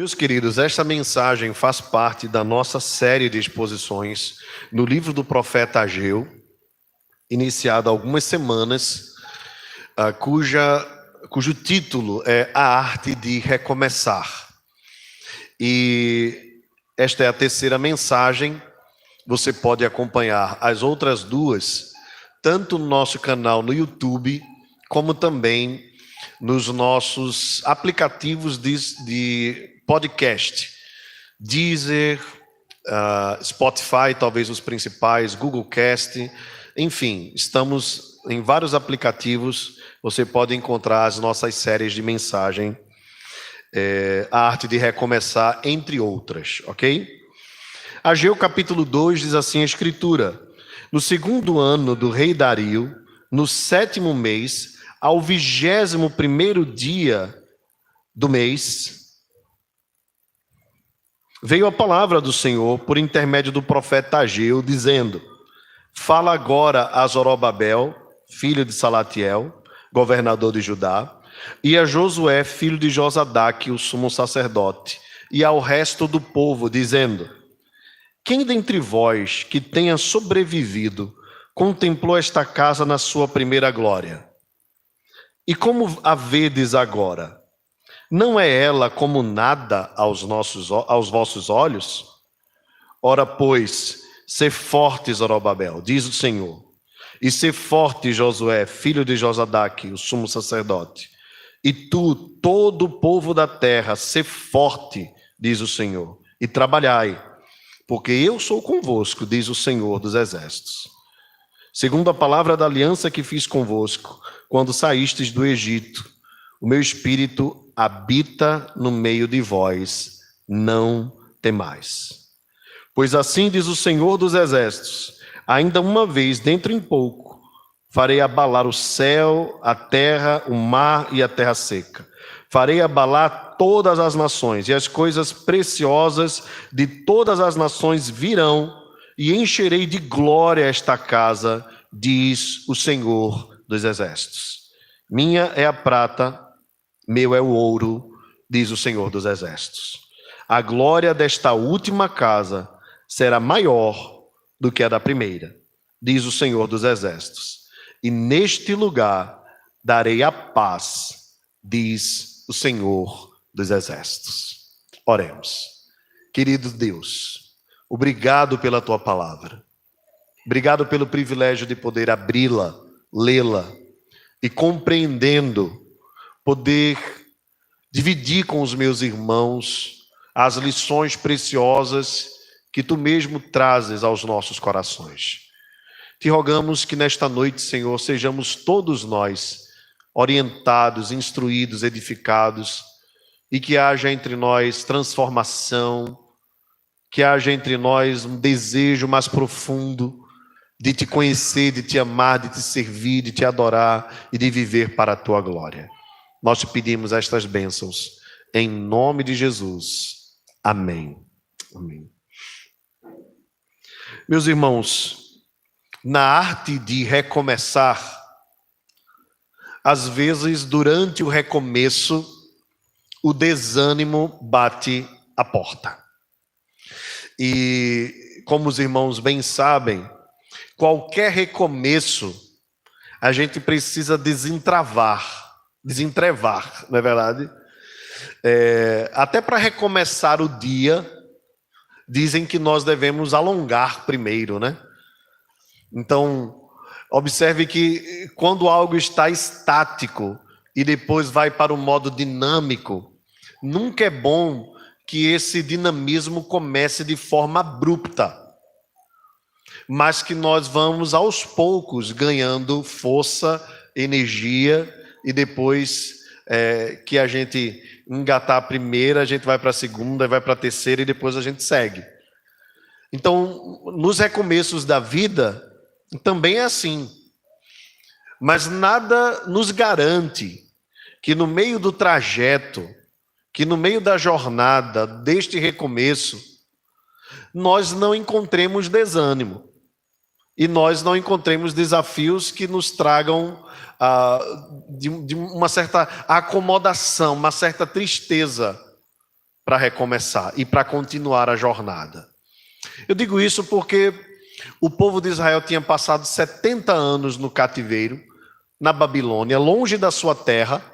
Meus queridos, esta mensagem faz parte da nossa série de exposições no livro do profeta Ageu, iniciada há algumas semanas, cujo título é A Arte de Recomeçar. E esta é a terceira mensagem. Você pode acompanhar as outras duas, tanto no nosso canal no YouTube, como também nos nossos aplicativos de podcast, Deezer, Spotify, talvez os principais, Google Cast, enfim, estamos em vários aplicativos. Você pode encontrar as nossas séries de mensagem, A Arte de Recomeçar, entre outras, ok? Ageu capítulo 2 diz assim a Escritura: no segundo ano do rei Dario, no 7º mês, ao 21º dia do mês, veio a palavra do Senhor por intermédio do profeta Ageu, dizendo: fala agora a Zorobabel, filho de Salatiel, governador de Judá, e a Josué, filho de Josadaque, o sumo sacerdote, e ao resto do povo, dizendo: quem dentre vós que tenha sobrevivido contemplou esta casa na sua primeira glória? E como a vedes agora? Não é ela como nada aos vossos olhos? Ora, pois, ser forte, Zorobabel, diz o Senhor, e ser forte, Josué, filho de Josadaque, o sumo sacerdote, e tu, todo o povo da terra, ser forte, diz o Senhor, e trabalhai, porque eu sou convosco, diz o Senhor dos exércitos. Segundo a palavra da aliança que fiz convosco, quando saístes do Egito, o meu espírito habita no meio de vós, não temais. Pois assim diz o Senhor dos exércitos: ainda uma vez, dentro em pouco, farei abalar o céu, a terra, o mar e a terra seca. Farei abalar todas as nações, e as coisas preciosas de todas as nações virão, e encherei de glória esta casa, diz o Senhor dos exércitos. Minha é a prata, meu é o ouro, diz o Senhor dos exércitos. A glória desta última casa será maior do que a da primeira, diz o Senhor dos exércitos. E neste lugar darei a paz, diz o Senhor dos exércitos. Oremos. Querido Deus, obrigado pela tua palavra. Obrigado pelo privilégio de poder abri-la, lê-la e, compreendendo, poder dividir com os meus irmãos as lições preciosas que tu mesmo trazes aos nossos corações. Te rogamos que nesta noite, Senhor, sejamos todos nós orientados, instruídos, edificados, e que haja entre nós transformação, que haja entre nós um desejo mais profundo de te conhecer, de te amar, de te servir, de te adorar e de viver para a tua glória. Nós te pedimos estas bênçãos, em nome de Jesus. Amém. Amém. Meus irmãos, na arte de recomeçar, às vezes, durante o recomeço, o desânimo bate a porta. E, como os irmãos bem sabem, qualquer recomeço, a gente precisa desentrevar, não é verdade? Até para recomeçar o dia, dizem que nós devemos alongar primeiro, né? Então, observe que quando algo está estático e depois vai para o modo dinâmico, nunca é bom que esse dinamismo comece de forma abrupta, mas que nós vamos aos poucos ganhando força, energia, e depois que a gente engatar a primeira, a gente vai para a segunda, vai para a terceira e depois a gente segue. Então, nos recomeços da vida, também é assim. Mas nada nos garante que no meio do trajeto, que no meio da jornada deste recomeço, nós não encontremos desânimo. E nós não encontremos desafios que nos tragam de uma certa acomodação, uma certa tristeza. para recomeçar e para continuar a jornada. Eu digo isso porque o povo de Israel tinha passado 70 anos no cativeiro, na Babilônia, longe da sua terra,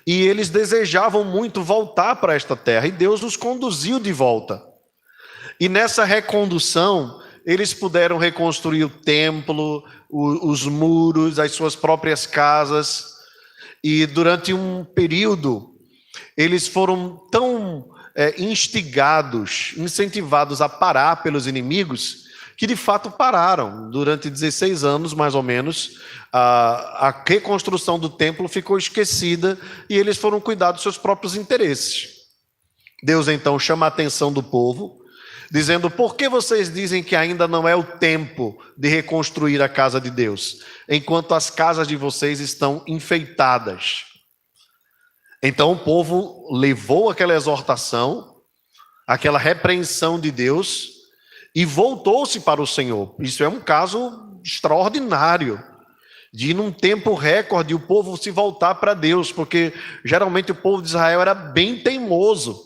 e eles desejavam muito voltar para esta terra, e Deus os conduziu de volta. E nessa recondução, eles puderam reconstruir o templo, os muros, as suas próprias casas, e durante um período, eles foram tão instigados, incentivados a parar pelos inimigos, que de fato pararam. Durante 16 anos, mais ou menos, a reconstrução do templo ficou esquecida e eles foram cuidar dos seus próprios interesses. Deus então chama a atenção do povo, dizendo: por que vocês dizem que ainda não é o tempo de reconstruir a casa de Deus, enquanto as casas de vocês estão enfeitadas? Então o povo levou aquela exortação, aquela repreensão de Deus e voltou-se para o Senhor. Isso é um caso extraordinário, de num tempo recorde o povo se voltar para Deus, porque geralmente o povo de Israel era bem teimoso.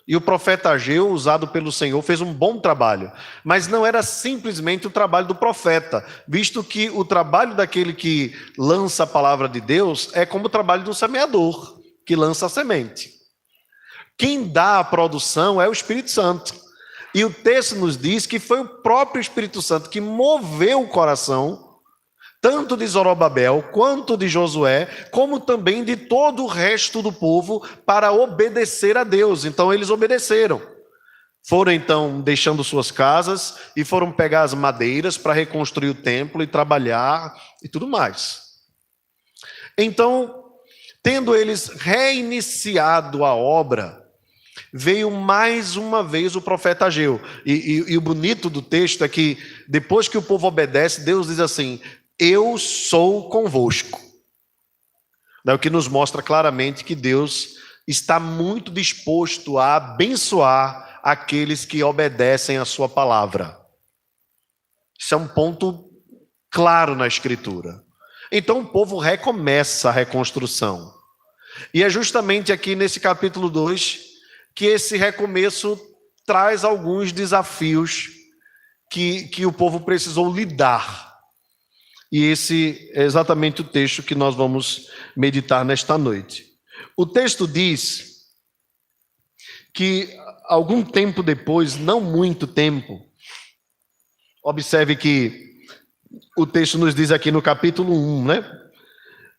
E o profeta Ageu, usado pelo Senhor, fez um bom trabalho. Mas não era simplesmente o trabalho do profeta, visto que o trabalho daquele que lança a palavra de Deus é como o trabalho do semeador, que lança a semente. Quem dá a produção é o Espírito Santo. E o texto nos diz que foi o próprio Espírito Santo que moveu o coração, tanto de Zorobabel, quanto de Josué, como também de todo o resto do povo, para obedecer a Deus. Então eles obedeceram. Foram então deixando suas casas e foram pegar as madeiras para reconstruir o templo e trabalhar e tudo mais. Então, tendo eles reiniciado a obra, veio mais uma vez o profeta Ageu. E o bonito do texto é que depois que o povo obedece, Deus diz assim: eu sou convosco. O que nos mostra claramente que Deus está muito disposto a abençoar aqueles que obedecem a sua palavra. Isso é um ponto claro na Escritura. Então o povo recomeça a reconstrução. E é justamente aqui nesse capítulo 2 que esse recomeço traz alguns desafios que o povo precisou lidar. E esse é exatamente o texto que nós vamos meditar nesta noite. O texto diz que algum tempo depois, não muito tempo, observe que o texto nos diz aqui no capítulo 1, né?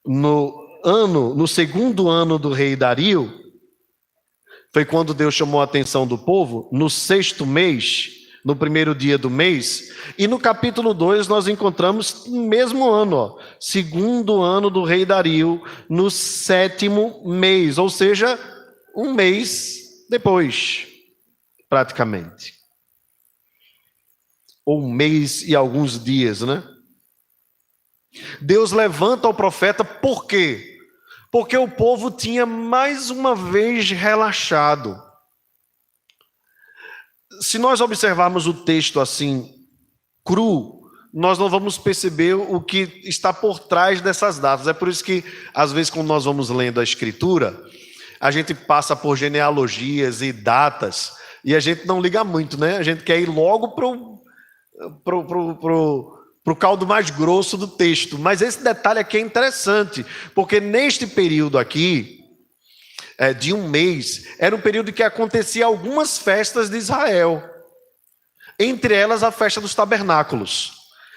No segundo ano do rei Dario, foi quando Deus chamou a atenção do povo, no 6º mês, no primeiro dia do mês, e no capítulo 2 nós encontramos no mesmo ano, segundo ano do rei Dario, no 7º mês, ou seja, um mês depois, praticamente. Ou um mês e alguns dias, né? Deus levanta o profeta, por quê? Porque o povo tinha mais uma vez relaxado. Se nós observarmos o texto assim, cru, nós não vamos perceber o que está por trás dessas datas. É por isso que, às vezes, quando nós vamos lendo a Escritura, a gente passa por genealogias e datas, e a gente não liga muito, né? A gente quer ir logo pro caldo mais grosso do texto. Mas esse detalhe aqui é interessante, porque neste período aqui, de um mês, era um período que acontecia algumas festas de Israel. Entre elas, a festa dos tabernáculos.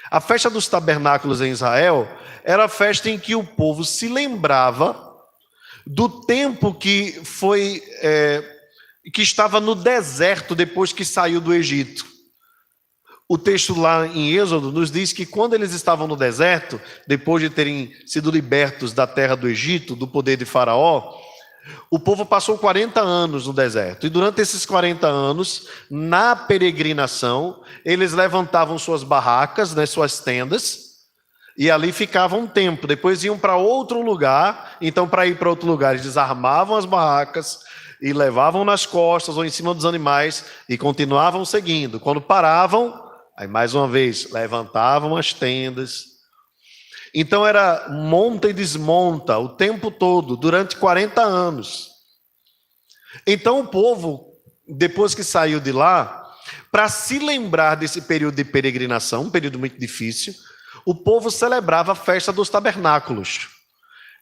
A festa dos tabernáculos em Israel era a festa em que o povo se lembrava do tempo que estava no deserto depois que saiu do Egito. O texto lá em Êxodo nos diz que quando eles estavam no deserto, depois de terem sido libertos da terra do Egito, do poder de Faraó, o povo passou 40 anos no deserto. E durante esses 40 anos, na peregrinação, eles levantavam suas barracas, né, suas tendas, e ali ficavam um tempo. Depois iam para outro lugar. Então, para ir para outro lugar, eles desarmavam as barracas e levavam nas costas ou em cima dos animais e continuavam seguindo. Quando paravam, aí mais uma vez, levantavam as tendas. Então era monta e desmonta o tempo todo, durante 40 anos. Então o povo, depois que saiu de lá, para se lembrar desse período de peregrinação, um período muito difícil, o povo celebrava a festa dos tabernáculos.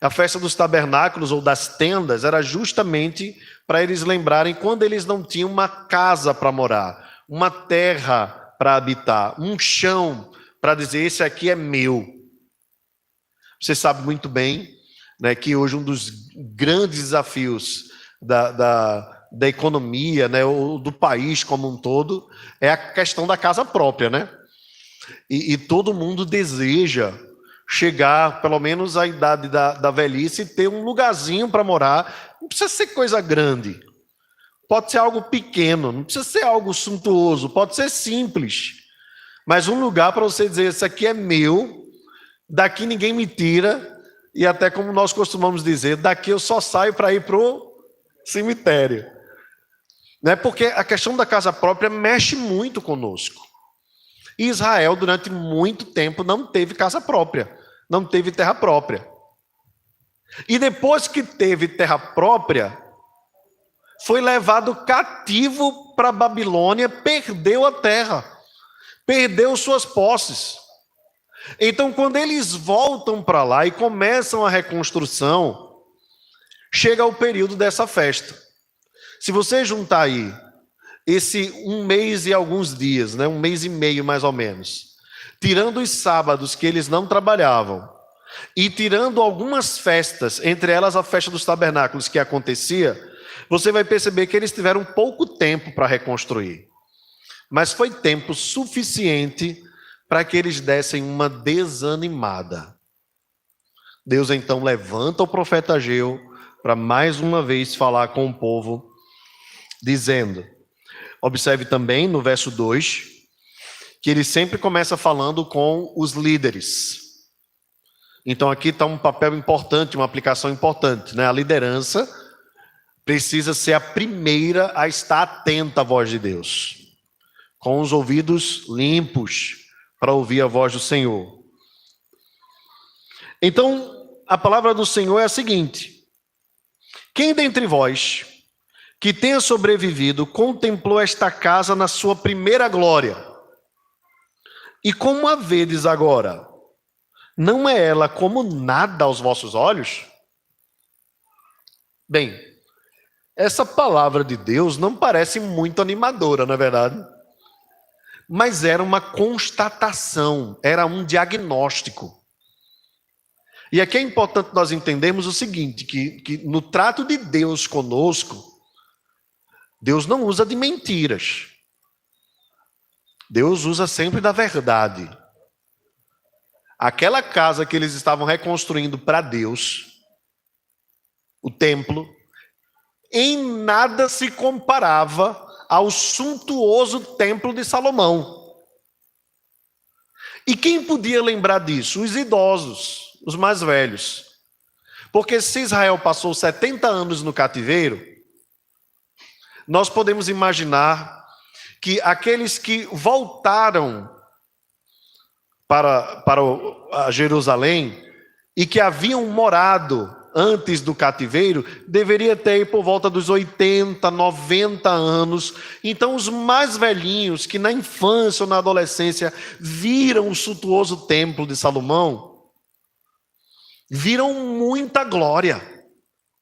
A festa dos tabernáculos ou das tendas era justamente para eles lembrarem quando eles não tinham uma casa para morar, uma terra para habitar, um chão para dizer: esse aqui é meu. Você sabe muito bem, né, que hoje um dos grandes desafios da economia, né, ou do país como um todo, é a questão da casa própria, né? E todo mundo deseja chegar, pelo menos à idade da velhice, e ter um lugarzinho para morar. Não precisa ser coisa grande, pode ser algo pequeno, não precisa ser algo suntuoso, pode ser simples, mas um lugar para você dizer: esse aqui é meu, daqui ninguém me tira, e até como nós costumamos dizer, daqui eu só saio para ir para o cemitério. Né? Porque a questão da casa própria mexe muito conosco. E Israel, durante muito tempo, não teve casa própria, não teve terra própria. E depois que teve terra própria, foi levado cativo para a Babilônia, perdeu a terra, perdeu suas posses. Então, quando eles voltam para lá e começam a reconstrução, chega o período dessa festa. Se você juntar aí esse 1 mês e alguns dias, né, 1 mês e meio mais ou menos, tirando os sábados que eles não trabalhavam, e tirando algumas festas, entre elas a festa dos tabernáculos que acontecia, você vai perceber que eles tiveram pouco tempo para reconstruir. Mas foi tempo suficiente para que eles dessem uma desanimada. Deus então levanta o profeta Ageu para mais uma vez falar com o povo, dizendo, observe também no verso 2, que ele sempre começa falando com os líderes. Então aqui está um papel importante, uma aplicação importante, né? A liderança precisa ser a primeira a estar atenta à voz de Deus, com os ouvidos limpos para ouvir a voz do Senhor. Então, a palavra do Senhor é a seguinte: quem dentre vós que tenha sobrevivido contemplou esta casa na sua primeira glória? E como a vedes agora? Não é ela como nada aos vossos olhos? Bem, essa palavra de Deus não parece muito animadora, não é verdade? Mas era uma constatação, era um diagnóstico. E aqui é importante nós entendermos o seguinte, que no trato de Deus conosco, Deus não usa de mentiras. Deus usa sempre da verdade. Aquela casa que eles estavam reconstruindo para Deus, o templo, em nada se comparava ao suntuoso templo de Salomão. E quem podia lembrar disso? Os idosos, os mais velhos. Porque se Israel passou 70 anos no cativeiro, nós podemos imaginar que aqueles que voltaram para Jerusalém e que haviam morado antes do cativeiro, deveria ter por volta dos 80, 90 anos. Então os mais velhinhos, que na infância ou na adolescência viram o suntuoso templo de Salomão, viram muita glória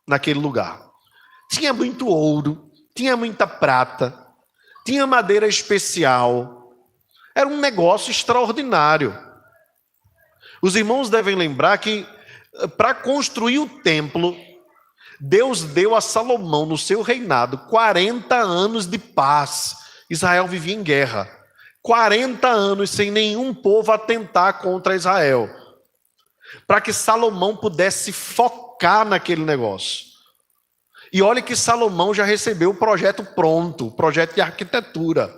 naquele lugar. Tinha muito ouro, tinha muita prata, tinha madeira especial. Era um negócio extraordinário. Os irmãos devem lembrar que para construir o templo, Deus deu a Salomão, no seu reinado, 40 anos de paz. Israel vivia em guerra. 40 anos sem nenhum povo atentar contra Israel. Para que Salomão pudesse focar naquele negócio. E olha que Salomão já recebeu o projeto pronto, o projeto de arquitetura.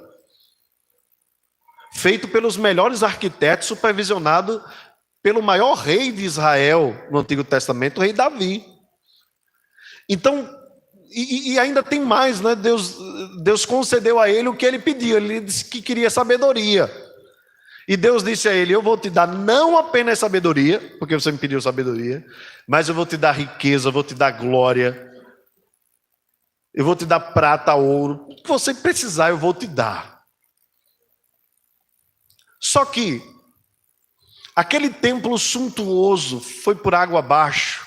Feito pelos melhores arquitetos, supervisionado pelo maior rei de Israel no Antigo Testamento, o rei Davi. Então, e ainda tem mais, né? Deus concedeu a ele o que ele pediu. Ele disse que queria sabedoria. E Deus disse a ele: eu vou te dar não apenas sabedoria, porque você me pediu sabedoria, mas eu vou te dar riqueza, eu vou te dar glória. eu vou te dar prata, ouro, o que você precisar eu vou te dar. Só que aquele templo suntuoso foi por água abaixo,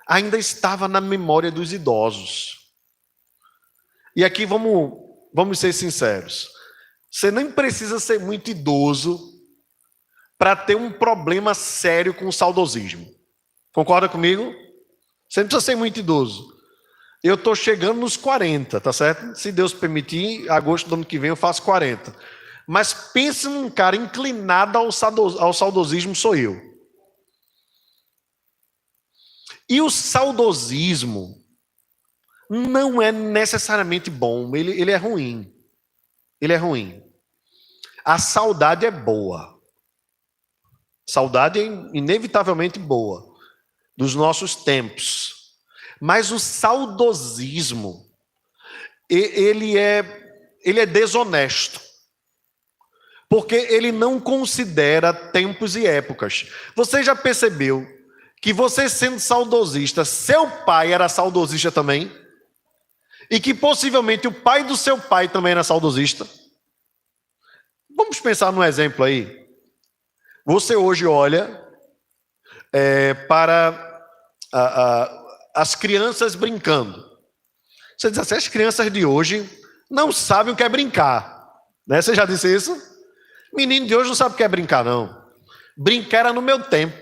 ainda estava na memória dos idosos. E aqui vamos ser sinceros. Você nem precisa ser muito idoso para ter um problema sério com o saudosismo. Concorda comigo? Você não precisa ser muito idoso. Eu estou chegando nos 40, tá certo? Se Deus permitir, agosto do ano que vem eu faço 40. Mas pense num cara inclinado ao saudosismo, sou eu. E o saudosismo não é necessariamente bom, ele é ruim. Ele é ruim. A saudade é boa. Saudade é inevitavelmente boa, dos nossos tempos. Mas o saudosismo, ele é desonesto. Porque ele não considera tempos e épocas. Você já percebeu que você sendo saudosista, seu pai era saudosista também? E que possivelmente o pai do seu pai também era saudosista? Vamos pensar num exemplo aí. Você hoje olha para as crianças brincando. Você diz assim, as crianças de hoje não sabem o que é brincar. Né? Você já disse isso? Menino de hoje não sabe o que é brincar, não. Brincar era no meu tempo.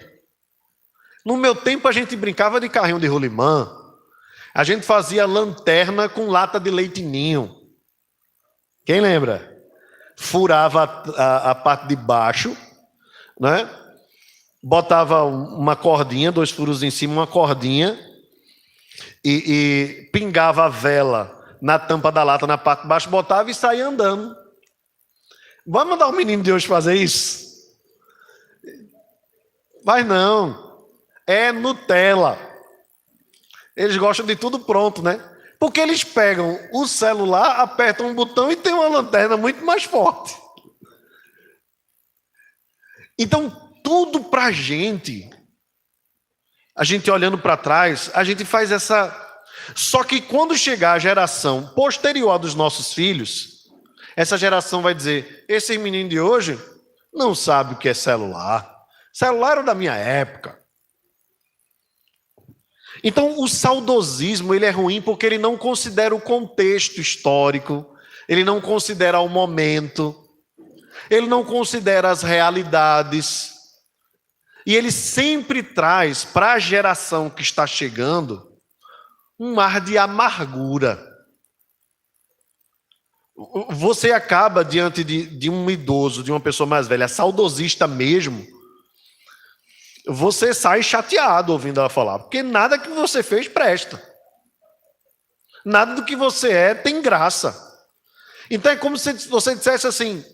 No meu tempo a gente brincava de carrinho de rolimã. A gente fazia lanterna com lata de leite ninho. Quem lembra? Furava a parte de baixo, né? Botava uma cordinha, 2 furos em cima, uma cordinha, e pingava a vela na tampa da lata, na parte de baixo, botava e saía andando. Vamos mandar o menino de hoje fazer isso? Mas não. É Nutella. Eles gostam de tudo pronto, né? Porque eles pegam o celular, apertam um botão e tem uma lanterna muito mais forte. Então, tudo para a gente olhando para trás, a gente faz essa... Só que quando chegar a geração posterior dos nossos filhos, essa geração vai dizer, esse menino de hoje não sabe o que é celular. Celular era da minha época. Então, o saudosismo ele é ruim porque ele não considera o contexto histórico, ele não considera o momento, ele não considera as realidades. E ele sempre traz para a geração que está chegando um ar de amargura. Você acaba diante de um idoso, de uma pessoa mais velha, saudosista mesmo, você sai chateado ouvindo ela falar, porque nada que você fez presta. Nada do que você é tem graça. Então é como se você dissesse assim,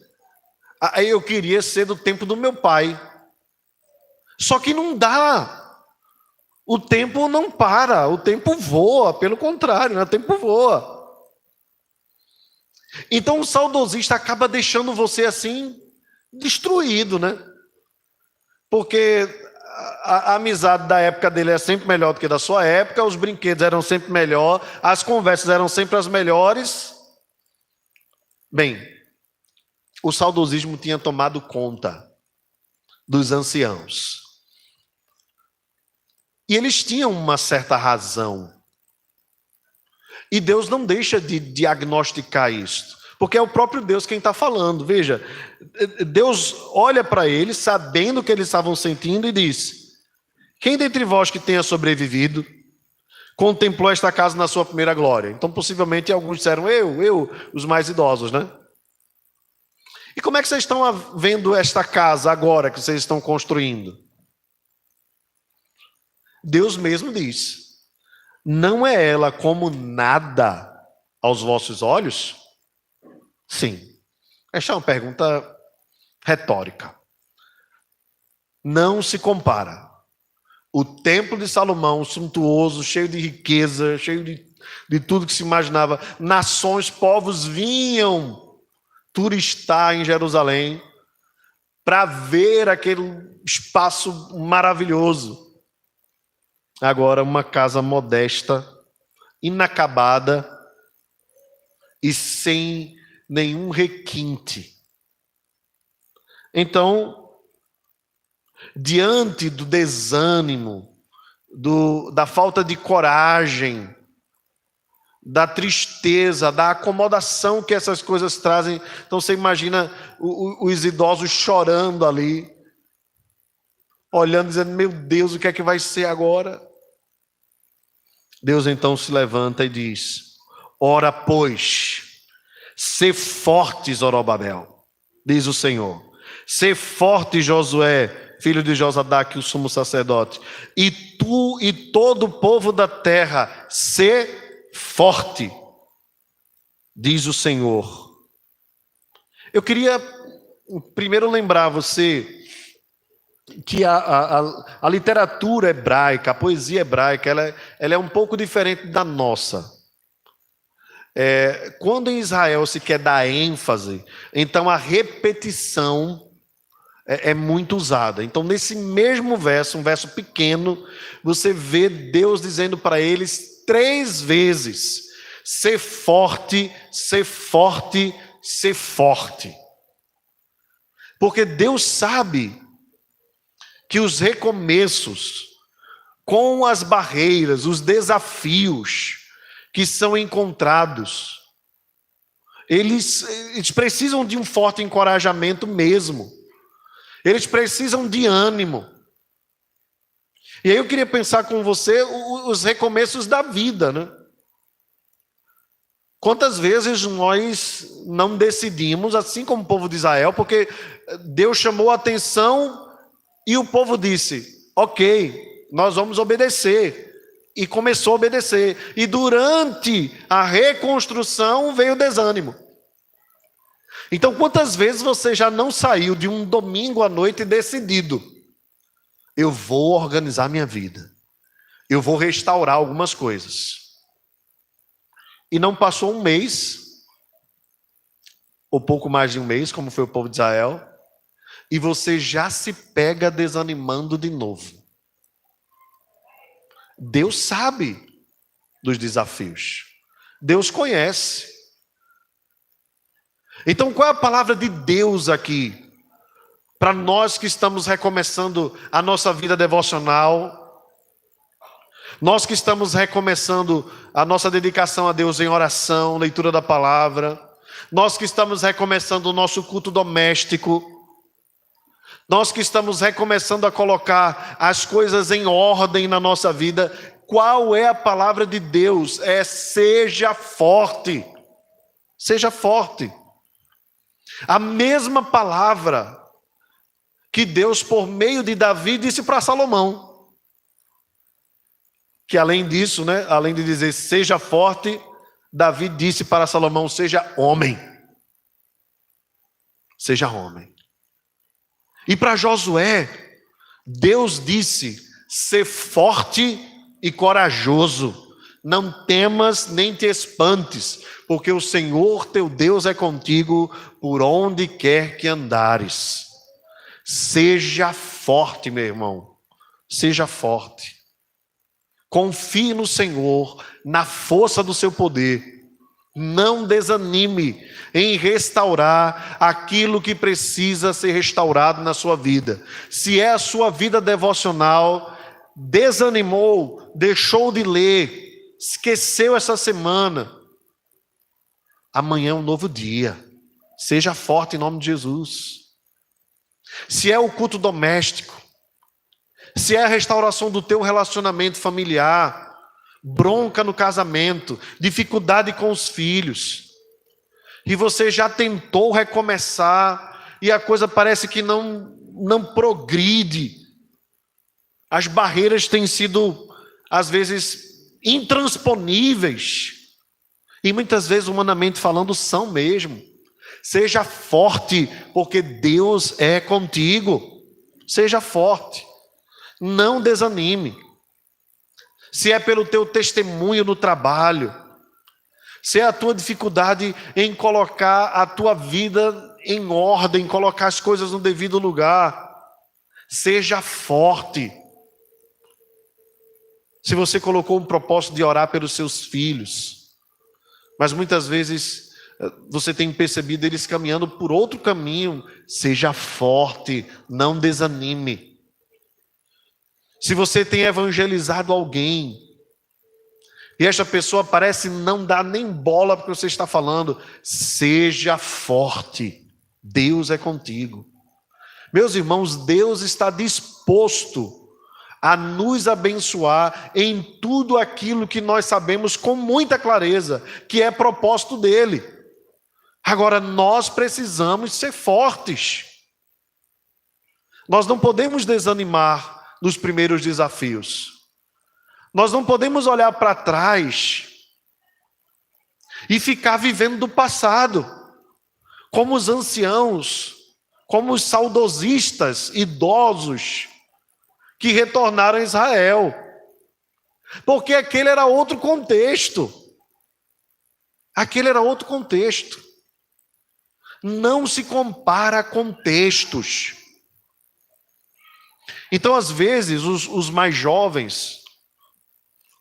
eu queria ser do tempo do meu pai. Só que não dá. O tempo não para, o tempo voa, pelo contrário, né? O tempo voa. Então o saudosista acaba deixando você assim, destruído, né? Porque a amizade da época dele é sempre melhor do que da sua época, os brinquedos eram sempre melhor, as conversas eram sempre as melhores. Bem, o saudosismo tinha tomado conta dos anciãos. E eles tinham uma certa razão. E Deus não deixa de diagnosticar isso, porque é o próprio Deus quem está falando. Veja, Deus olha para eles, sabendo o que eles estavam sentindo, e diz: quem dentre vós que tenha sobrevivido, contemplou esta casa na sua primeira glória? Então, possivelmente, alguns disseram, eu, os mais idosos, né? E como é que vocês estão vendo esta casa agora que vocês estão construindo? Deus mesmo diz: não é ela como nada aos vossos olhos? Sim. Esta é uma pergunta retórica. Não se compara. O templo de Salomão, suntuoso, cheio de riqueza, cheio de tudo que se imaginava. Nações, povos vinham turistar em Jerusalém para ver aquele espaço maravilhoso. Agora, uma casa modesta, inacabada e sem nenhum requinte. Então, diante do desânimo, da falta de coragem, da tristeza, da acomodação que essas coisas trazem, então você imagina os idosos chorando ali, olhando, dizendo: meu Deus, o que é que vai ser agora? Deus então se levanta e diz: ora, pois, sê forte, Zorobabel, diz o Senhor. Sê forte, Josué, filho de Josadaque, o sumo sacerdote. E tu e todo o povo da terra, sê forte, diz o Senhor. Eu queria primeiro lembrar você que a literatura hebraica, a poesia hebraica, ela é um pouco diferente da nossa. Quando em Israel se quer dar ênfase, então a repetição é muito usada. Então, nesse mesmo verso, um verso pequeno, você vê Deus dizendo para eles 3 vezes: ser forte, ser forte, ser forte. Porque Deus sabe que os recomeços, com as barreiras, os desafios que são encontrados, eles precisam de um forte encorajamento mesmo. Eles precisam de ânimo. E aí eu queria pensar com você os recomeços da vida, né? Quantas vezes nós não decidimos, assim como o povo de Israel, porque Deus chamou a atenção e o povo disse: ok, nós vamos obedecer. E começou a obedecer. E durante a reconstrução veio o desânimo. Então, quantas vezes você já não saiu de um domingo à noite decidido: eu vou organizar minha vida, eu vou restaurar algumas coisas. E não passou um mês, ou pouco mais de um mês, como foi o povo de Israel, e você já se pega desanimando de novo. Deus sabe dos desafios. Deus conhece. Então, qual é a palavra de Deus aqui? Para nós que estamos recomeçando a nossa vida devocional, nós que estamos recomeçando a nossa dedicação a Deus em oração, leitura da palavra, nós que estamos recomeçando o nosso culto doméstico, nós que estamos recomeçando a colocar as coisas em ordem na nossa vida, qual é a palavra de Deus? É: seja forte. Seja forte. A mesma palavra que Deus, por meio de Davi, disse para Salomão. Que além disso, né, além de dizer seja forte, Davi disse para Salomão: seja homem. Seja homem. E para Josué, Deus disse: ser forte e corajoso. Não temas nem te espantes, porque o Senhor teu Deus é contigo por onde quer que andares. Seja forte, meu irmão. Seja forte. Confie no Senhor, na força do seu poder. Não desanime em restaurar aquilo que precisa ser restaurado na sua vida. Se é a sua vida devocional, desanimou, deixou de ler, esqueceu essa semana, amanhã é um novo dia. Seja forte em nome de Jesus. Se é o culto doméstico, se é a restauração do teu relacionamento familiar, bronca no casamento, dificuldade com os filhos, e você já tentou recomeçar e a coisa parece que não progride, as barreiras têm sido às vezes intransponíveis, e muitas vezes, humanamente falando, são mesmo. Seja forte, porque Deus é contigo. Seja forte, não desanime. Se é pelo teu testemunho no trabalho, se é a tua dificuldade em colocar a tua vida em ordem, colocar as coisas no devido lugar, seja forte. Se você colocou um propósito de orar pelos seus filhos, mas muitas vezes você tem percebido eles caminhando por outro caminho, seja forte, não desanime. Se você tem evangelizado alguém, e esta pessoa parece não dar nem bola porque você está falando, seja forte, Deus é contigo. Meus irmãos, Deus está disposto a nos abençoar em tudo aquilo que nós sabemos com muita clareza, que é propósito dele. Agora, nós precisamos ser fortes. Nós não podemos desanimar nos primeiros desafios. Nós não podemos olhar para trás e ficar vivendo do passado, como os anciãos, como os saudosistas, idosos, que retornaram a Israel. Porque aquele era outro contexto. Aquele era outro contexto. Não se compara a contextos. Então, às vezes, os mais jovens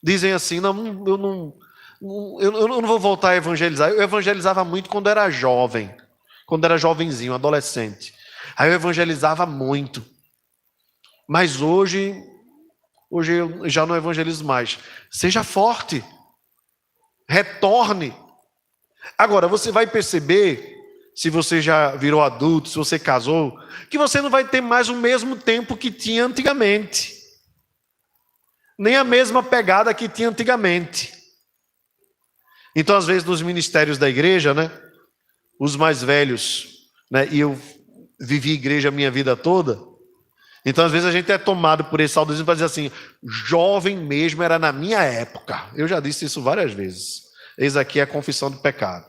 dizem assim, não, eu não vou voltar a evangelizar. Eu evangelizava muito quando era jovem, quando era jovenzinho, adolescente. Aí eu evangelizava muito. Mas hoje eu já não evangelizo mais. Seja forte. Retorne. Agora, você vai perceber, se você já virou adulto, se você casou, que você não vai ter mais o mesmo tempo que tinha antigamente. Nem a mesma pegada que tinha antigamente. Então, às vezes, nos ministérios da igreja, né, os mais velhos, né, e eu vivi igreja a minha vida toda, então, às vezes, a gente é tomado por esse saudosismo para dizer assim, jovem mesmo era na minha época. Eu já disse isso várias vezes. Eis aqui a confissão do pecado.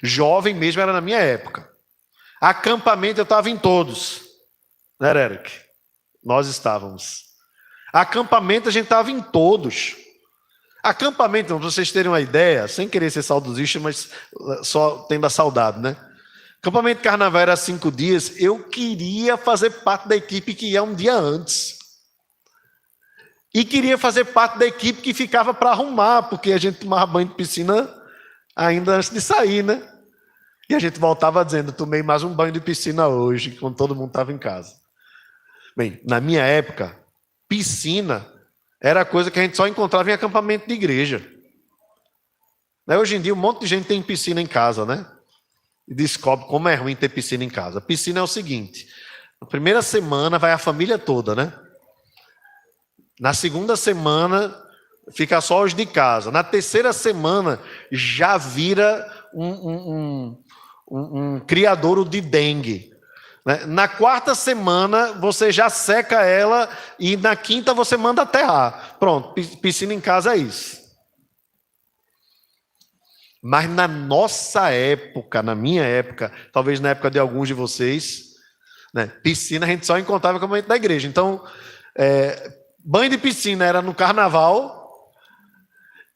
Jovem mesmo era na minha época. Acampamento eu estava em todos. Né, Eric? Nós estávamos. Acampamento a gente estava em todos. Acampamento, para vocês terem uma ideia, sem querer ser saudosista, mas só tendo a saudade, né? Acampamento de carnaval era 5 dias, eu queria fazer parte da equipe que ia um dia antes. E queria fazer parte da equipe que ficava para arrumar, porque a gente tomava banho de piscina ainda antes de sair, né? E a gente voltava dizendo, tomei mais um banho de piscina hoje, quando todo mundo estava em casa. Bem, na minha época, piscina era coisa que a gente só encontrava em acampamento de igreja. Hoje em dia, um monte de gente tem piscina em casa, né? E descobre como é ruim ter piscina em casa. A piscina é o seguinte, na primeira semana vai a família toda, né? Na segunda semana fica só os de casa. Na terceira semana já vira um criadouro de dengue. Na quarta semana você já seca ela e na quinta você manda aterrar. Pronto, piscina em casa é isso. Mas na nossa época, na minha época, talvez na época de alguns de vocês, né, piscina a gente só encontrava como da igreja. Então, banho de piscina era no carnaval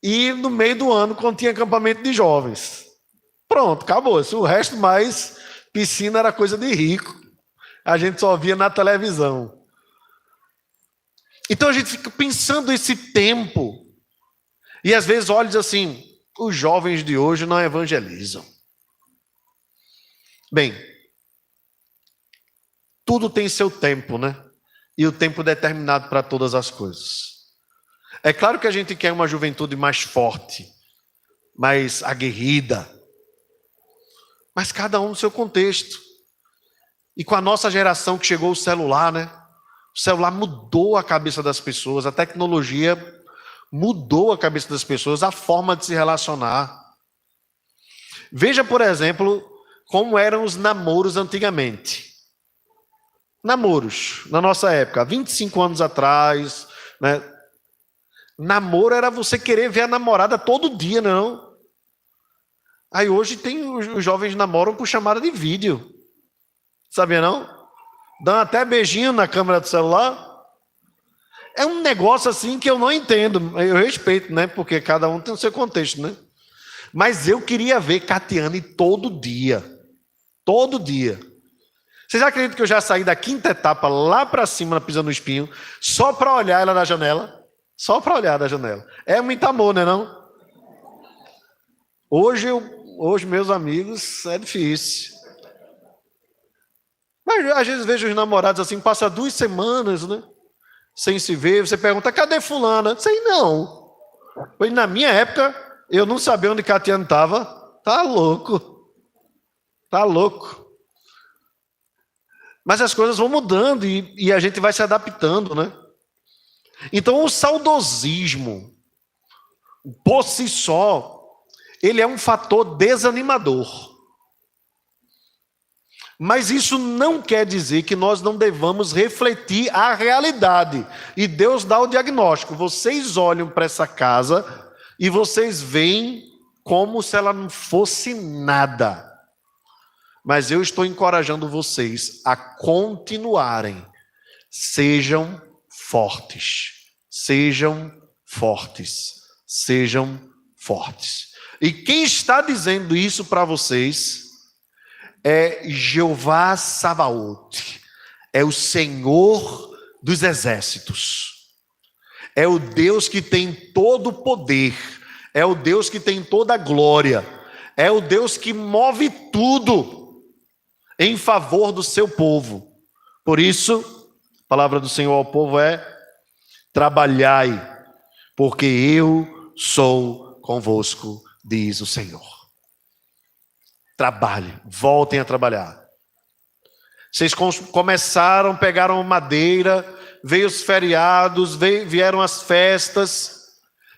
e no meio do ano, quando tinha acampamento de jovens. Pronto, acabou. O resto mais, piscina era coisa de rico. A gente só via na televisão. Então a gente fica pensando esse tempo. E às vezes olha e diz assim, os jovens de hoje não evangelizam. Bem, tudo tem seu tempo, né? E o tempo determinado para todas as coisas. É claro que a gente quer uma juventude mais forte, mais aguerrida, mas cada um no seu contexto. E com a nossa geração que chegou o celular, né? O celular mudou a cabeça das pessoas, a tecnologia mudou a cabeça das pessoas, a forma de se relacionar. Veja, por exemplo, como eram os namoros antigamente. Namoros, na nossa época, 25 anos atrás, né? Namoro era você querer ver a namorada todo dia, não? Aí hoje os jovens namoram por chamada de vídeo. Sabia não? Dão até beijinho na câmera do celular. É um negócio assim que eu não entendo. Eu respeito, né? Porque cada um tem o seu contexto, né? Mas eu queria ver Catiane todo dia. Todo dia. Vocês acreditam que eu já saí da 5ª etapa lá para cima, pisando no espinho, só para olhar ela na janela? Só para olhar da janela. É muito amor, né não? Hoje, meus amigos, é difícil. Mas às vezes vejo os namorados assim, passa 2 semanas, né? Sem se ver. Você pergunta, cadê fulana? Sei não. Pois na minha época, eu não sabia onde Catiano estava. Tá louco. Tá louco. Mas as coisas vão mudando e a gente vai se adaptando, né? Então o saudosismo, por si só, ele é um fator desanimador. Mas isso não quer dizer que nós não devamos refletir a realidade. E Deus dá o diagnóstico. Vocês olham para essa casa e vocês veem como se ela não fosse nada. Mas eu estou encorajando vocês a continuarem. Sejam fortes. Sejam fortes. Sejam fortes. E quem está dizendo isso para vocês é Jeová Sabaote, é o Senhor dos exércitos, é o Deus que tem todo o poder, é o Deus que tem toda a glória, é o Deus que move tudo em favor do seu povo. Por isso, a palavra do Senhor ao povo é: trabalhai, porque eu sou convosco, diz o Senhor. Trabalhe, voltem a trabalhar. Vocês começaram, pegaram madeira, veio os feriados, vieram as festas,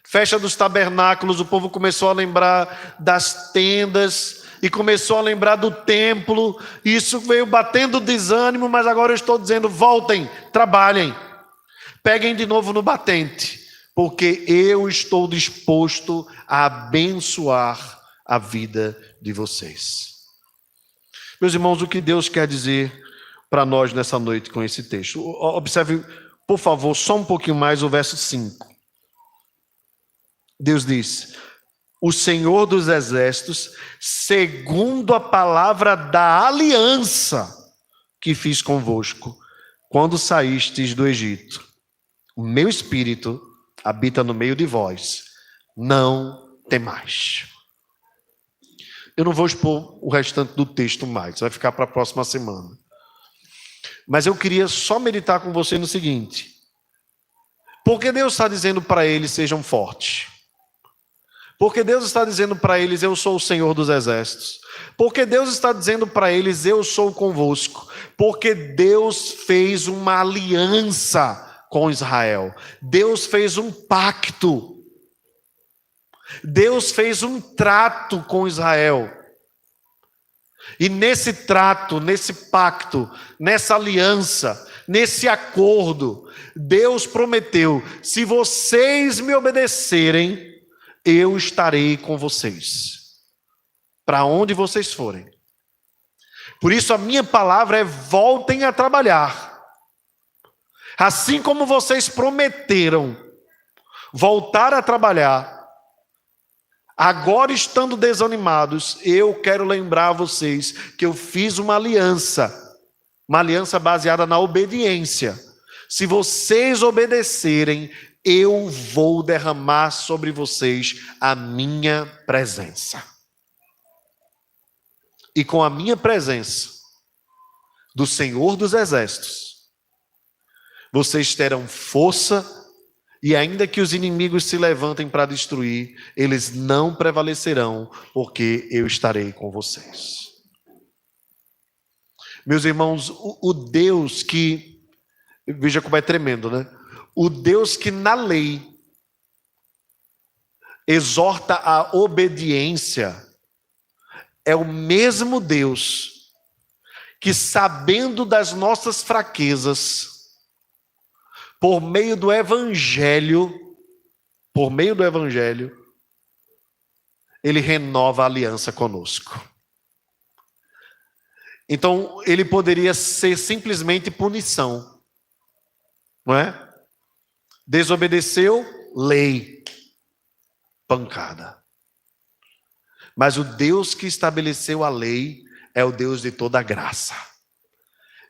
festa dos tabernáculos, o povo começou a lembrar das tendas e começou a lembrar do templo. Isso veio batendo desânimo, mas agora eu estou dizendo: voltem, trabalhem, peguem de novo no batente, porque eu estou disposto a abençoar a vida de vocês. Meus irmãos, o que Deus quer dizer para nós nessa noite com esse texto? Observe, por favor, só um pouquinho mais o verso 5. Deus diz: o Senhor dos exércitos, segundo a palavra da aliança que fiz convosco, quando saístes do Egito, o meu espírito habita no meio de vós, não temais. Eu não vou expor o restante do texto mais, vai ficar para a próxima semana. Mas eu queria só meditar com você no seguinte: porque Deus está dizendo para eles: sejam fortes. Porque Deus está dizendo para eles: eu sou o Senhor dos exércitos. Porque Deus está dizendo para eles: eu sou convosco. Porque Deus fez uma aliança com Israel. Deus fez um pacto. Deus fez um trato com Israel. E nesse trato, nesse pacto, nessa aliança, nesse acordo, Deus prometeu: se vocês me obedecerem, eu estarei com vocês, para onde vocês forem. Por isso a minha palavra é: voltem a trabalhar. Assim como vocês prometeram voltar a trabalhar, agora estando desanimados, eu quero lembrar a vocês que eu fiz uma aliança baseada na obediência. Se vocês obedecerem, eu vou derramar sobre vocês a minha presença. E com a minha presença, do Senhor dos exércitos, vocês terão força. E ainda que os inimigos se levantem para destruir, eles não prevalecerão, porque eu estarei com vocês. Meus irmãos, o Deus que, veja como é tremendo, né? O Deus que na lei exorta a obediência, é o mesmo Deus que, sabendo das nossas fraquezas, por meio do Evangelho, Ele renova a aliança conosco. Então, Ele poderia ser simplesmente punição, não é? Desobedeceu, lei, pancada. Mas o Deus que estabeleceu a lei é o Deus de toda a graça.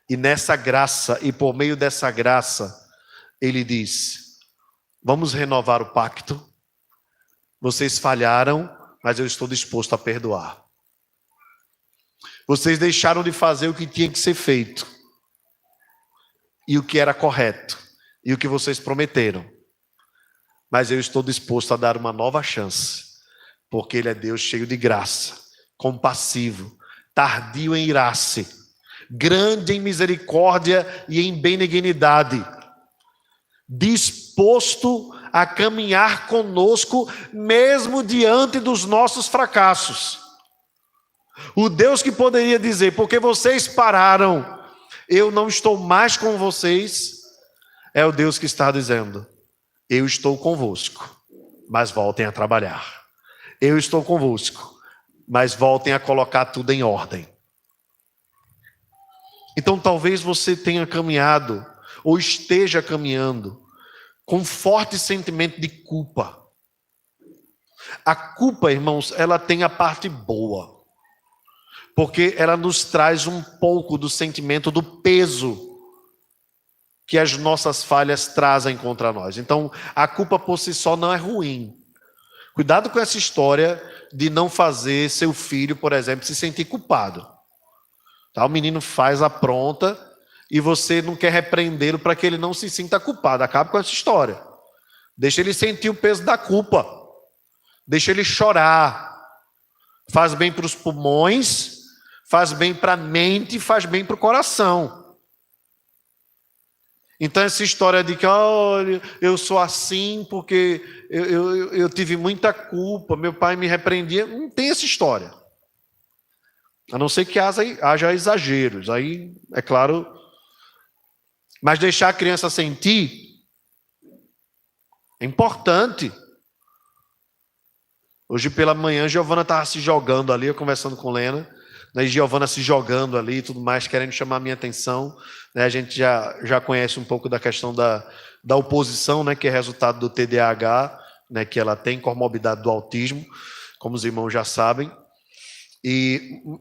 E nessa graça, e por meio dessa graça, Ele diz: Vamos renovar o pacto. Vocês falharam, mas eu estou disposto a perdoar. Vocês deixaram de fazer o que tinha que ser feito, e o que era correto, e o que vocês prometeram. Mas eu estou disposto a dar uma nova chance, porque Ele é Deus cheio de graça, compassivo, tardio em irar-se, grande em misericórdia e em benignidade, disposto a caminhar conosco, mesmo diante dos nossos fracassos. O Deus que poderia dizer, porque vocês pararam, eu não estou mais com vocês, é o Deus que está dizendo, eu estou convosco, mas voltem a trabalhar. Eu estou convosco, mas voltem a colocar tudo em ordem. Então talvez você tenha caminhado, ou esteja caminhando, com um forte sentimento de culpa. A culpa, irmãos, ela tem a parte boa, porque ela nos traz um pouco do sentimento do peso que as nossas falhas trazem contra nós. Então, a culpa por si só não é ruim. Cuidado com essa história de não fazer seu filho, por exemplo, se sentir culpado. Tá? O menino faz a pronta e você não quer repreendê-lo para que ele não se sinta culpado. Acaba com essa história. Deixa ele sentir o peso da culpa. Deixa ele chorar. Faz bem para os pulmões, faz bem para a mente, faz bem para o coração. Então essa história de que, olha, eu sou assim porque eu tive muita culpa, meu pai me repreendia, não tem essa história. A não ser que haja exageros, aí é claro. Mas deixar a criança sentir é importante. Hoje pela manhã, Giovana estava se jogando ali, eu conversando com Lena, né, e Giovana se jogando ali e tudo mais, querendo chamar a minha atenção. Né, a gente já conhece um pouco da questão da oposição, né, que é resultado do TDAH, né, que ela tem comorbidade do autismo, como os irmãos já sabem.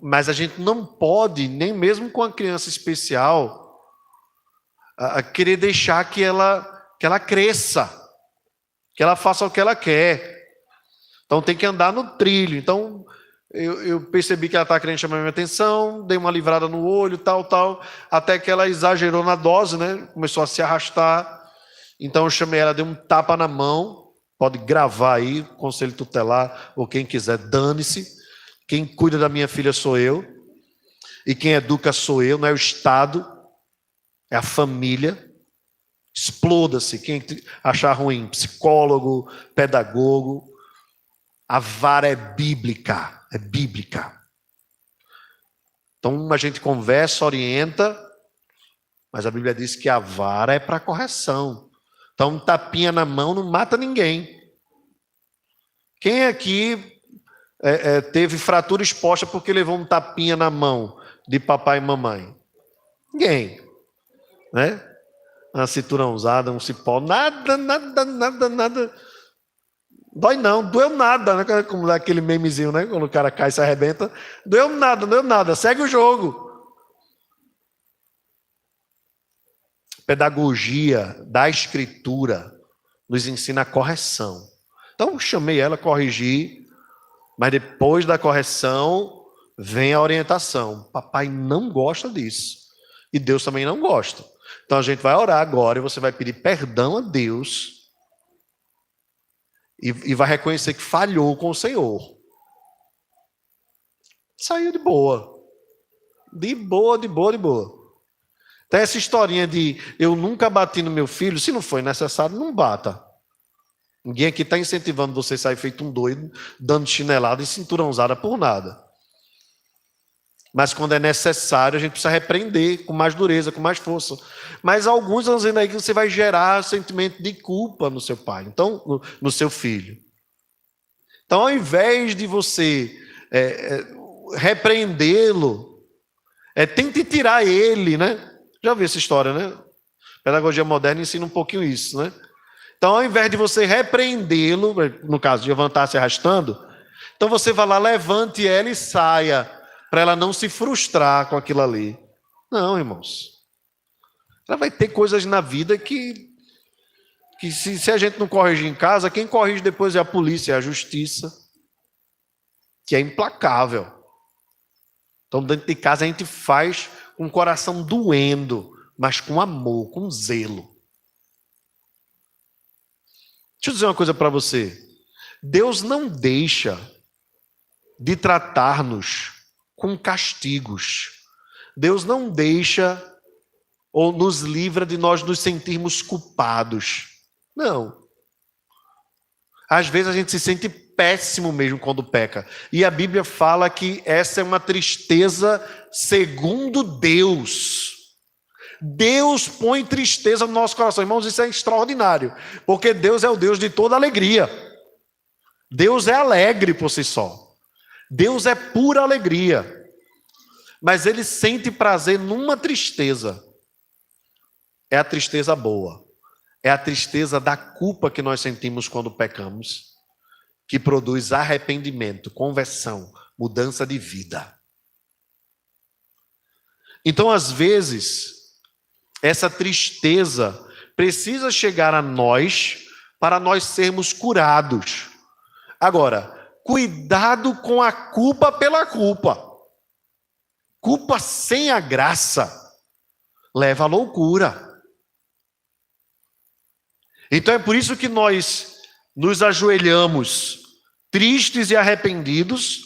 Mas a gente não pode, nem mesmo com a criança especial, querer deixar que ela cresça, que ela faça o que ela quer. Então tem que andar no trilho. Então eu percebi que ela estava querendo chamar a minha atenção, dei uma livrada no olho, tal, até que ela exagerou na dose, né? Começou a se arrastar. Então eu chamei ela, dei um tapa na mão. Pode gravar aí, conselho tutelar, ou quem quiser, dane-se. Quem cuida da minha filha sou eu, e quem educa sou eu, não é o Estado, é a família. Exploda-se, quem achar ruim, psicólogo, pedagogo. A vara é bíblica, é bíblica. Então a gente conversa, orienta, mas a Bíblia diz que a vara é para correção. Então um tapinha na mão não mata ninguém. Quem aqui teve fratura exposta porque levou um tapinha na mão de papai e mamãe? Ninguém, né? Uma cintura usada, um cipó, nada. Dói não, doeu nada, né? Como aquele memezinho, né? Quando o cara cai e se arrebenta, doeu nada, segue o jogo. Pedagogia da escritura nos ensina a correção. Então chamei ela, corrigi. Mas depois da correção, vem a orientação. Papai não gosta disso. E Deus também não gosta. Então a gente vai orar agora e você vai pedir perdão a Deus. E vai reconhecer que falhou com o Senhor. Saiu de boa. De boa. Então essa historinha de eu nunca bati no meu filho, se não foi necessário, não bata. Ninguém aqui está incentivando você a sair feito um doido, dando chinelada e cinturãozada por nada. Mas quando é necessário, a gente precisa repreender com mais dureza, com mais força. Mas alguns estão dizendo aí que você vai gerar sentimento de culpa no seu pai, então, no seu filho. Então, ao invés de você repreendê-lo, tente tirar ele, né? Já ouviu essa história, né? Pedagogia moderna ensina um pouquinho isso, né? Então, ao invés de você repreendê-lo, no caso de Giovana se arrastando, então você vai lá, levante ela e saia, para ela não se frustrar com aquilo ali. Não, irmãos. Ela vai ter coisas na vida que que se a gente não corrigir em casa, quem corrige depois é a polícia, é a justiça, que é implacável. Então, dentro de casa, a gente faz com o coração doendo, mas com amor, com zelo. Deixa eu dizer uma coisa para você. Deus não deixa de tratar-nos com castigos. Deus não deixa ou nos livra de nós nos sentirmos culpados. Não. Às vezes a gente se sente péssimo mesmo quando peca. E a Bíblia fala que essa é uma tristeza segundo Deus. Deus põe tristeza no nosso coração. Irmãos, isso é extraordinário. Porque Deus é o Deus de toda alegria. Deus é alegre por si só. Deus é pura alegria. Mas Ele sente prazer numa tristeza. É a tristeza boa. É a tristeza da culpa que nós sentimos quando pecamos, que produz arrependimento, conversão, mudança de vida. Então, às vezes, essa tristeza precisa chegar a nós para nós sermos curados. Agora, cuidado com a culpa pela culpa. Culpa sem a graça leva à loucura. Então é por isso que nós nos ajoelhamos tristes e arrependidos,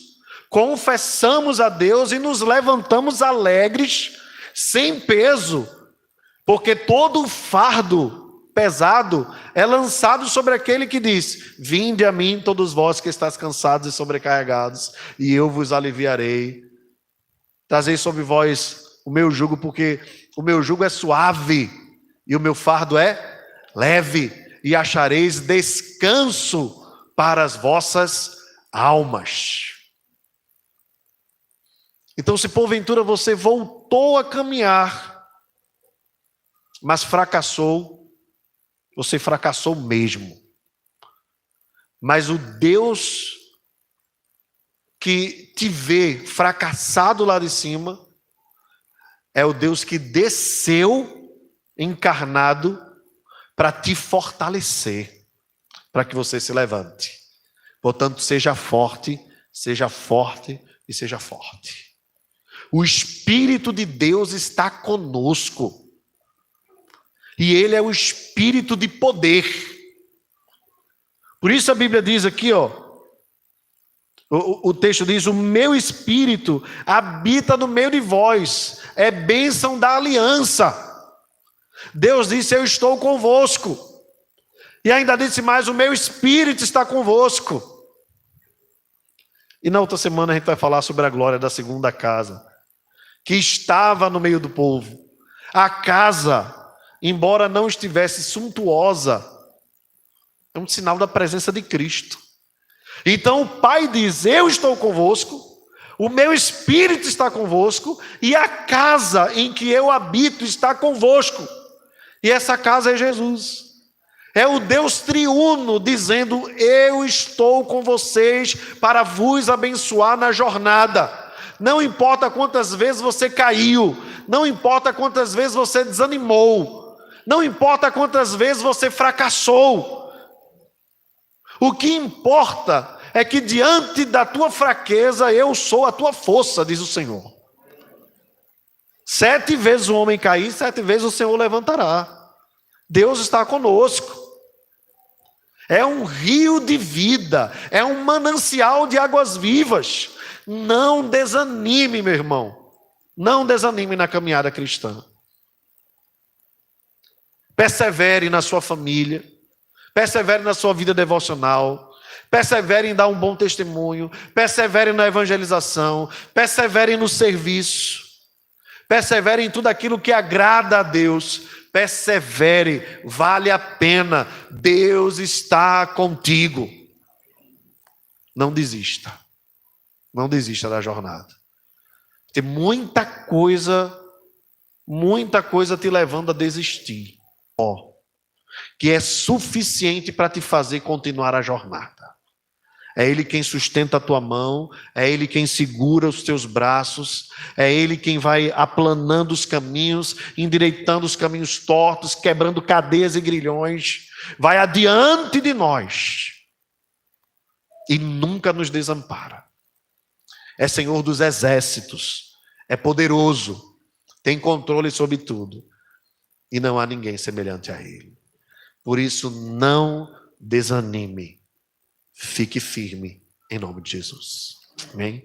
confessamos a Deus e nos levantamos alegres, sem peso, porque todo o fardo pesado é lançado sobre aquele que diz: vinde a mim todos vós que estáis cansados e sobrecarregados, e eu vos aliviarei. Trazei sobre vós o meu jugo, porque o meu jugo é suave e o meu fardo é leve, e achareis descanso para as vossas almas. Então, se porventura você voltou a caminhar, mas fracassou, você fracassou mesmo. Mas o Deus que te vê fracassado lá de cima é o Deus que desceu encarnado para te fortalecer, para que você se levante. Portanto, seja forte e seja forte. O Espírito de Deus está conosco. E Ele é o Espírito de poder. Por isso a Bíblia diz aqui, o texto diz: o meu Espírito habita no meio de vós, é bênção da aliança. Deus disse: eu estou convosco. E ainda disse mais: o meu Espírito está convosco. E na outra semana a gente vai falar sobre a glória da segunda casa, que estava no meio do povo. A casa, embora não estivesse suntuosa, é um sinal da presença de Cristo. Então o Pai diz: eu estou convosco, o meu Espírito está convosco, e a casa em que eu habito está convosco. E essa casa é Jesus. É o Deus triuno dizendo: eu estou com vocês para vos abençoar na jornada. Não importa quantas vezes você caiu, não importa quantas vezes você desanimou, não importa quantas vezes você fracassou. O que importa é que diante da tua fraqueza eu sou a tua força, diz o Senhor. 7 vezes o homem cair, 7 vezes o Senhor levantará. Deus está conosco. É um rio de vida, é um manancial de águas vivas. Não desanime, meu irmão. Não desanime na caminhada cristã. Persevere na sua família. Persevere na sua vida devocional. Persevere em dar um bom testemunho. Persevere na evangelização. Persevere no serviço. Persevere em tudo aquilo que agrada a Deus. Persevere, vale a pena. Deus está contigo. Não desista. Não desista da jornada. Tem muita coisa te levando a desistir. Que é suficiente para te fazer continuar a jornada. É Ele quem sustenta a tua mão, é Ele quem segura os teus braços, é Ele quem vai aplanando os caminhos, endireitando os caminhos tortos, quebrando cadeias e grilhões, vai adiante de nós e nunca nos desampara. É Senhor dos exércitos, é poderoso, tem controle sobre tudo e não há ninguém semelhante a Ele. Por isso, não desanime. Fique firme, em nome de Jesus. Amém?